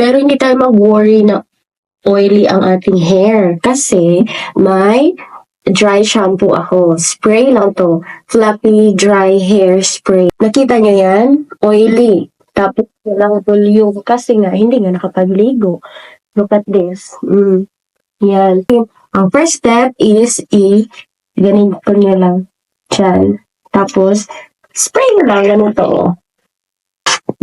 Pero hindi tayo mag-worry na oily ang ating hair kasi may dry shampoo ako. Spray lang to. Fluffy dry hair spray. Nakita nyo yan? Oily. Tapos walang volume kasi nga hindi nga nakapagligo. Look at this. Yan. Ang first step is ganito nyo lang. Diyan. Tapos, spray nyo lang ganito.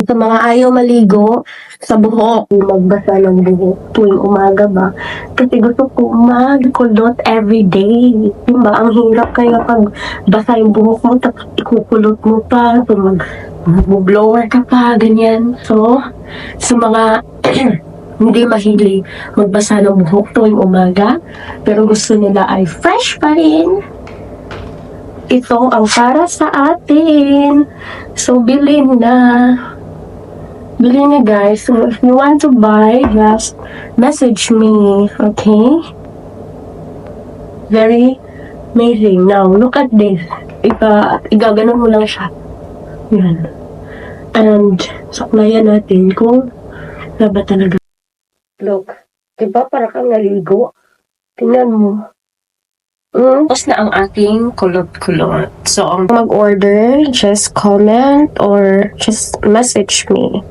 Sa mga ayaw maligo sa buhok, magbasa ng buhok tuwing umaga ba? Kasi gusto ko magkulot everyday. Diba? Ang hirap kaya pag basa yung buhok mo, tapos ikukulot mo pa, so mag-blower ka pa, ganyan. So, sa mga hindi mahilig magbasa ng buhok tuwing umaga, pero gusto nila ay fresh pa rin, ito ang para sa atin. So, bilhin na. Bilhin na guys. So, if you want to buy, just message me. Okay? Very amazing. Now, look at this. Igaganon mo lang siya. Yan. And, saklayan natin kung ba talaga. Look. Diba para kang naligo? Tingnan mo. Tapos na ang ating kulot-kulot. So, ang mag-order, just comment or just message me.